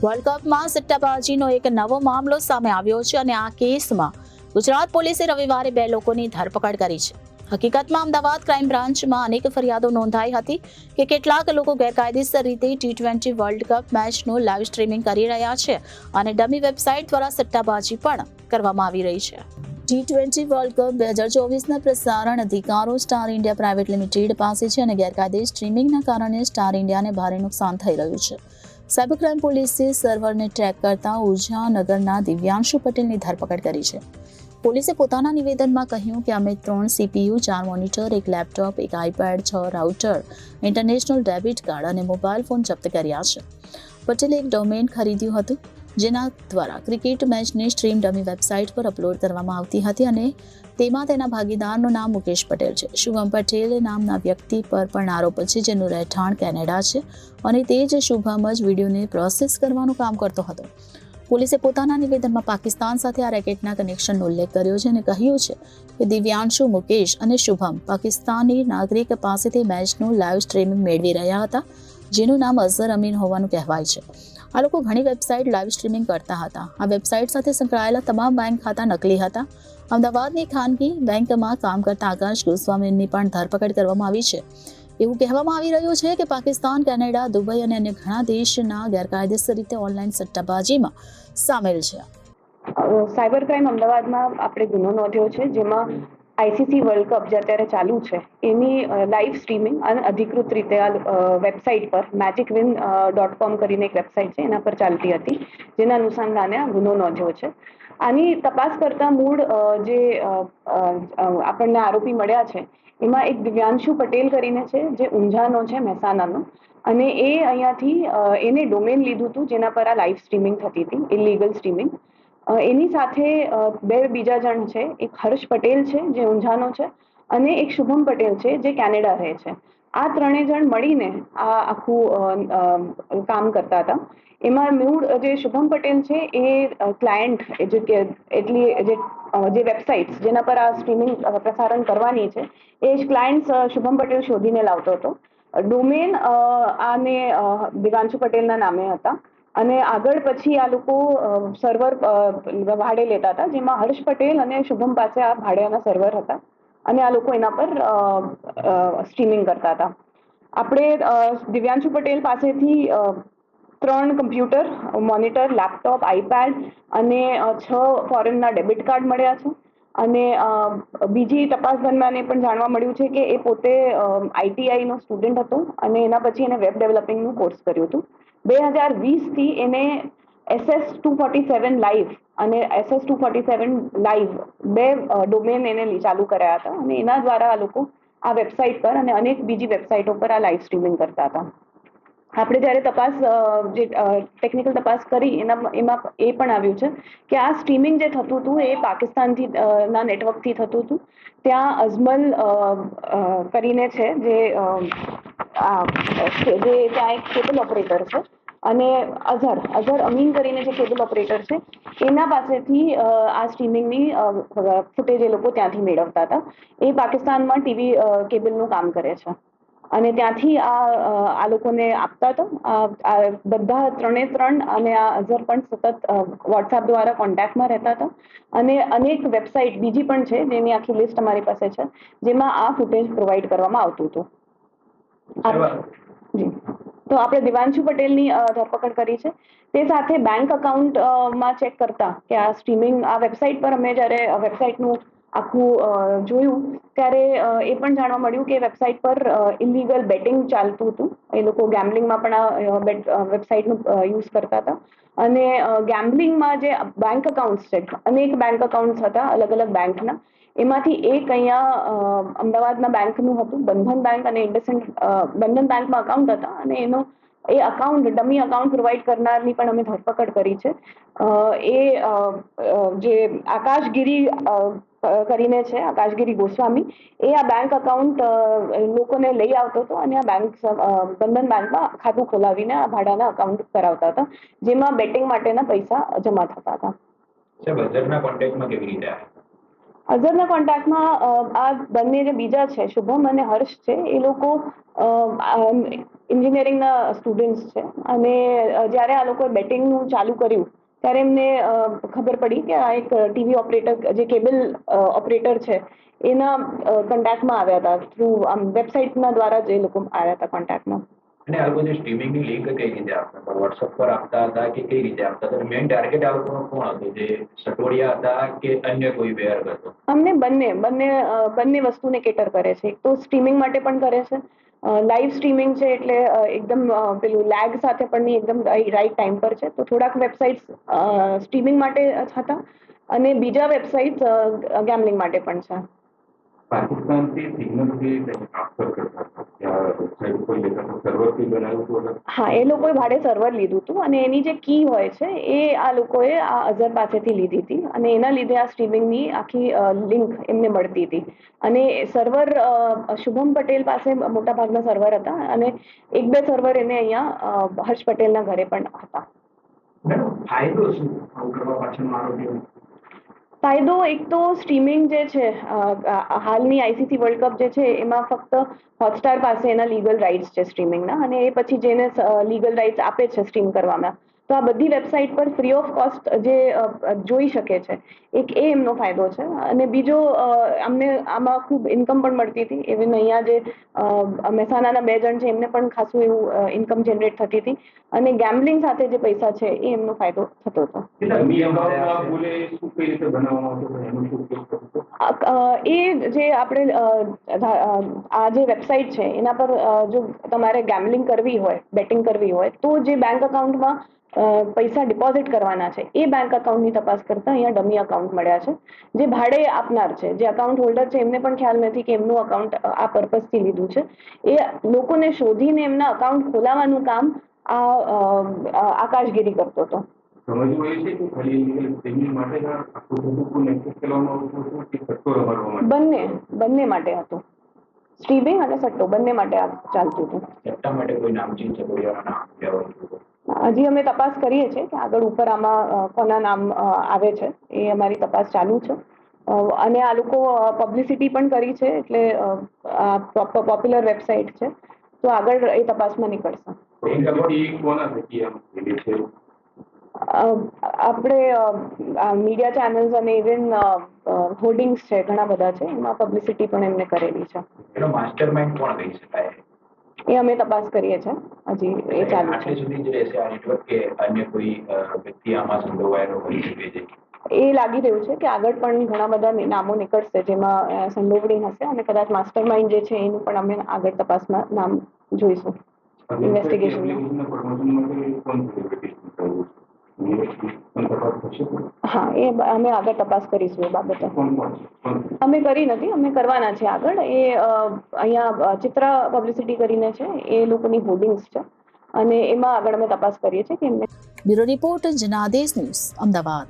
World કપમાં સટ્ટાબાજીનો એક નવો મામલો સામે આવ્યો છે અને આ કેસમાં ગુજરાત પોલીસે રવિવારે 2 લોકોની ધરપકડ કરી છે. હકીકતમાં અમદાવાદ ક્રાઇમ બ્રાન્ચમાં અનેક ફરિયાદો નોંધાઈ હતી કે કેટલાક લોકો ગેરકાયદેસર રીતે T20 વર્લ્ડ કપ મેચનું લાઈવ સ્ટ્રીમિંગ કરી રહ્યા છે અને ડમી વેબસાઇટ દ્વારા સટ્ટાબાજી પણ કરવામાં આવી રહી છે. T20 વર્લ્ડ કપ 2024ના પ્રસારણ અધિકારો સ્ટાર ઇન્ડિયા પ્રાઇવેટ લિમિટેડ પાસે છે અને ગેરકાયદે સ્ટ્રીમિંગના કારણે સ્ટાર ઇન્ડિયાને ભારે નુકસાન થઈ રહ્યું છે. સાયબર ક્રાઇમ પોલીસે સર્વરને ટ્રેક કરતા ઉર્જાનગરના દિવ્યાંશુ પટેલની ધરપકડ કરી છે. પોલીસે પોતાના નિવેદનમાં કહ્યું કે અમે 3 CPU, 4 monitor, 1 laptop, 1 iPad, 6 router, international debit card અને મોબાઈલ ફોન જપ્ત કર્યા છે. પટેલે એક ડોમેન ખરીદ્યું હતું જેના દ્વારા ક્રિકેટ મેચની સ્ટ્રીમ ડમી વેબસાઇટ પર અપલોડ કરવામાં આવતી હતી અને તેમાં તેના ભાગીદારનું નામ મુકેશ પટેલ છે. શુભમ પટેલ નામના વ્યક્તિ પર પણ આરોપ છે જેનું રહેઠાણ કેનેડા છે અને તે જ શુભમ જ વિડીયોને પ્રોસેસ કરવાનું કામ કરતો હતો. પોલીસે પોતાના નિવેદનમાં પાકિસ્તાન સાથે આ રેકેટના કનેક્શનનો ઉલ્લેખ કર્યો છે અને કહ્યું છે કે દિવ્યાંશુ, મુકેશ અને શુભમ પાકિસ્તાની નાગરિક પાસેથી મેચનું લાઈવ સ્ટ્રીમિંગ મેળવી રહ્યા હતા જેનું નામ અઝહર અમીન હોવાનું કહેવાય છે. આ લોકો ઘણી વેબસાઇટ લાઈવ સ્ટ્રીમિંગ કરતા હતા. આ વેબસાઇટ સાથે સંકળાયેલા તમામ બેંક ખાતા નકલી હતા. અમદાવાદની ખાનગી બેંકમાં કામ કરતા આકાશ ગોસ્વામીની પણ ધરપકડ કરવામાં આવી છે. એવું કહેવામાં આવી રહ્યું છે કે પાકિસ્તાન, કેનેડા, દુબઈ અને અન્ય ઘણા દેશના ગેરકાયદેસર રીતે ઓનલાઈન સટ્ટાબાજીમાં સામેલ છે. સાયબર ક્રાઇમ અમદાવાદમાં આપણે ગુનો નોંધ્યો છે જેમાં આઈસીસી વર્લ્ડ કપ જે અત્યારે ચાલુ છે એની લાઈવ સ્ટ્રીમિંગ અને અધિકૃત રીતે આ વેબસાઇટ પર magicwin.com કરીને એક વેબસાઇટ છે એના પર ચાલતી હતી, જેના અનુસંધાને આ ગુનો નોંધ્યો છે. આની તપાસ કરતા મૂળ જે આપણને આરોપી મળ્યા છે એમાં એક દિવ્યાંશુ પટેલ કરીને છે જે ઊંઝાનો છે, મહેસાણાનો, અને એ અહીંયાથી એને ડોમેન લીધું હતું જેના પર આ લાઈવ સ્ટ્રીમિંગ થતી હતી, ઇલીગલ સ્ટ્રીમિંગ. એની સાથે 2 બીજા જણ છે, એક હર્ષ પટેલ છે જે ઊંઝાનો છે અને એક શુભમ પટેલ છે જે કેનેડા રહે છે. આ 3 જણ મળીને આ આખું કામ કરતા હતા. એમાં મૂળ જે શુભમ પટેલ છે એ ક્લાયન્ટ જે વેબસાઇટ્સ જેના પર આ સ્ટ્રીમિંગ પ્રસારણ કરવાની છે એ જ ક્લાયન્ટ્સ શુભમ પટેલ શોધીને લાવતો હતો. ડોમેન આને દિવ્યાંશુ પટેલના નામે હતા અને આગળ પછી આ લોકો સર્વર ભાડે લેતા હતા, જેમાં હર્ષ પટેલ અને શુભમ પાસે આ ભાડેના સર્વર હતા અને આ લોકો એના પર સ્ટ્રીમિંગ કરતા હતા. આપણે દિવ્યાંશુ પટેલ પાસેથી 3 કમ્પ્યુટર, મોનિટર, લેપટોપ, આઈપેડ અને 6 ફોરેનના ડેબિટ કાર્ડ મળ્યા છે. અને બીજી તપાસ દરમિયાન એ પણ જાણવા મળ્યું છે કે એ પોતે ITI નો સ્ટુડન્ટ હતો અને એના પછી એને વેબ ડેવલપિંગનું કોર્સ કર્યું હતું. 2020થી એને SS247 લાઈવ અને SS247 લાઈવ 2 ડોમેન એને ચાલુ કર્યા હતા અને એના દ્વારા આ લોકો આ વેબસાઇટ પર અને અનેક બીજી વેબસાઇટો પર આ લાઈવ સ્ટ્રીમિંગ કરતા હતા. આપણે જ્યારે તપાસ જે ટેકનિકલ તપાસ કરી એમાં એ પણ આવ્યું છે કે આ સ્ટ્રીમિંગ જે થતું હતું એ પાકિસ્તાનથી ના નેટવર્કથી થતું હતું. ત્યાં અજમલ કરીને છે જે ત્યાં એક કેબલ ઓપરેટર છે અને અઝહર અમીન કરીને જે કેબલ ઓપરેટર છે એના પાસેથી આ સ્ટ્રીમિંગની ફૂટેજ એ લોકો ત્યાંથી મેળવતા હતા. એ પાકિસ્તાનમાં ટીવી કેબલનું કામ કરે છે અને ત્યાંથી આ લોકોને આપતા હતા. બધા 3 અને આ અઝહર પણ સતત વોટ્સએપ દ્વારા કોન્ટેક્ટમાં રહેતા હતા અને અનેક વેબસાઇટ બીજી પણ છે જેની આખી લિસ્ટ અમારી પાસે છે જેમાં આ ફૂટેજ પ્રોવાઈડ કરવામાં આવતું હતું. તો આપણે દિવ્યાંશુ પટેલની ધરપકડ કરી છે. તે સાથે બેંક અકાઉન્ટમાં ચેક કરતા કે આ સ્ટ્રીમિંગ આ વેબસાઇટ પર અમે જ્યારે વેબસાઇટનું આખું જોયું ત્યારે એ પણ જાણવા મળ્યું કે વેબસાઇટ પર ઇલીગલ બેટિંગ ચાલતું હતું. એ લોકો ગેમ્બલિંગમાં પણ આ વેબસાઇટનું યુઝ કરતા હતા અને ગેમ્બલિંગમાં જે બેંક અકાઉન્ટ્સ છે, અનેક બેંક અકાઉન્ટ્સ હતા અલગ અલગ બેંકના. એમાંથી એક અહીંયા અમદાવાદના બેંકનું હતું, બંધન બેંક અને બંધન બેંકમાં અકાઉન્ટ હતા અને એનો એ અકાઉન્ટ ડમી અકાઉન્ટ પ્રોવાઈડ કરનારની પણ અમે ધરપકડ કરી છે. એ જે આકાશગીરી કરીને છે, આકાશગીરી ગોસ્વામી, એ આ બેંક અકાઉન્ટ લોકોને લઈ આવતો હતો અને આ બંધન બેંકમાં ખાતું ખોલાવીને આ ભાડાના અકાઉન્ટ કરાવતા હતા જેમાં બેટિંગ માટેના પૈસા જમા થતા હતા. અઝહરના કોન્ટેક્ટમાં કેવી રીતે આવ્યા? અઝહરના કોન્ટેક્ટમાં આ બંને જે બીજા છે, શુભમ અને હર્ષ છે, એ લોકો એન્જિનિયરિંગના સ્ટુડન્ટ્સ છે અને જ્યારે આ લોકોએ બેટિંગનું ચાલુ કર્યું ત્યારે એમને ખબર પડી કે આ એક ટીવી ઓપરેટર જે કેબલ ઓપરેટર છે એના કોન્ટેક્ટમાં આવ્યા હતા થ્રુ આમ વેબસાઇટના દ્વારા જ એ લોકો આવ્યા હતા કોન્ટેક્ટમાં. અને આ લોકો જે સ્ટ્રીમિંગની લિંક કઈ રીતે આપતા હતા? વોટ્સઅપ પર આપતા હતા કે કઈ રીતે આપતા હતા? મેઇન ટાર્ગેટ આ લોકોનો કોણ હતો? જે સટોડિયા હતા કે અન્ય કોઈ બેર હતો? અમને બંને વસ્તુને કેટર કરે છે. એક તો સ્ટ્રીમિંગ માટે પણ કરે છે, લાઈવ સ્ટ્રીમિંગ છે એટલે એકદમ પેલું લેગ સાથે પણ નહીં, એકદમ રાઈટ ટાઈમ પર છે. તો થોડાક વેબસાઇટ્સ સ્ટ્રીમિંગ માટે હતા અને બીજા વેબસાઇટ્સ ગેમલિંગ માટે પણ છે. પાકિસ્તાનથી સિગ્નલથી ટ્રાન્સફર કરતા હતા ત્યાં વેબસાઇટ ઉપર લેતા હતા, સર્વરથી બનાવ્યું હતું? હા, એ લોકોએ ભાડે સર્વર લીધું હતું અને એની જે કી હોય છે એ આ લોકોએ આ અઝહર પાસેથી લીધી હતી અને એના લીધે આ સ્ટ્રીમિંગની આખી લિંક એમને મળતી હતી. અને સર્વર શુભમ પટેલ પાસે મોટાભાગના સર્વર હતા અને એક બે સર્વર એને અહીંયા હર્ષ પટેલના ઘરે પણ હતા. ફાયદો શું આવું કરવા પાછળનો આરોગ્ય? ફાયદો એક તો સ્ટ્રીમિંગ જે છે, હાલની આઈસીસી વર્લ્ડ કપ જે છે એમાં ફક્ત હોટસ્ટાર પાસે એના લીગલ રાઇટ્સ છે સ્ટ્રીમિંગના અને એ પછી જેને લીગલ રાઇટ્સ આપે છે સ્ટ્રીમ કરવામાં, તો આ બધી વેબસાઇટ પર ફ્રી ઓફ કોસ્ટ જે જોઈ શકે છે, એક એ એમનો ફાયદો છે. અને બીજો અમને આમાં ખૂબ ઇન્કમ પણ મળતી હતી. ઇવન અહીંયા જે મહેસાણાના 2 જણ છે એમને પણ ખાસું એવું ઇન્કમ જનરેટ થતી હતી અને ગેમ્બલિંગ સાથે જે પૈસા છે એ એમનો ફાયદો થતો હતો. એ જે આપણે આ જે વેબસાઇટ છે એના પર જો તમારે ગેમ્બલિંગ કરવી હોય, બેટિંગ કરવી હોય તો જે બેંક અકાઉન્ટમાં પૈસા ડિપોઝિટ કરવાના છે એ બેંક અકાઉન્ટની તપાસ કરતા અહીંયા ડમી અકાઉન્ટ મળ્યા છે. જે ભાડે આપનાર છે, જે અકાઉન્ટ હોલ્ડર છે, એમને પણ ખ્યાલ નથી કે એમનું અકાઉન્ટ આ પર્પઝથી લીધું છે. એ લોકોને શોધીને એમના અકાઉન્ટ ખોલાવવાનું કામ આ આકાશગીરી કરતો હતો. સમજવું એ છે કે ખાલી સ્ટ્રીમિંગ માટે આખું નેટવર્ક ચલાવવામાં આવતું હતું કે સટ્ટો રમાડવા માટે? બંને માટે હતું. સ્ટ્રીમિંગ અને સટ્ટો બંને માટે ચાલતું હતું. સટ્ટા માટે કોઈ નામચીન સટોડિયાના નામ કહેવાય? હજી અમે તપાસ કરીએ છીએ કે આગળ ઉપર આમાં કોના નામ આવે છે, એ અમારી તપાસ ચાલુ છે. અને આ લોકો પબ્લિસિટી પણ કરી છે એટલે પોપ્યુલર વેબસાઇટ છે, તો આગળ એ તપાસમાં નીકળશે. આપણે મીડિયા ચેનલ્સ અને ઇવન હોર્ડિંગ્સ છે, ઘણા બધા છે, એમાં પબ્લિસિટી પણ એમને કરેલી છે. એનો માસ્ટર માઇન્ડ કોણ કહી શકાય? એ અમે તપાસ કરીએ છીએ, હજી એ ચાલુ છે. આટલી સુધી જ રહેશે આ નેટવર્ક કે અન્ય કોઈ વ્યક્તિ આમાં સંડોવાયેલો હોઈ શકે છે? એ લાગી રહ્યું છે કે આગળ પણ ઘણા બધા નામો નીકળશે જેમાં સંડોવણી હશે અને કદાચ માસ્ટર માઇન્ડ જે છે એનું પણ અમે આગળ તપાસમાં નામ જોઈશું ઇન્વેસ્ટિગેશનમાં. હા, એ અમે આગળ તપાસ કરીશું એ બાબતે. અમે કરી નથી, અમે કરવાના છે આગળ. એ અહીંયા ચિત્ર પબ્લિસિટી કરીને છે, એ લોકોની હોર્ડિંગ્સ છે અને એમાં આગળ અમે તપાસ કરીએ છીએ કે એમને. Bureau report Janadesh news, Ahmedabad.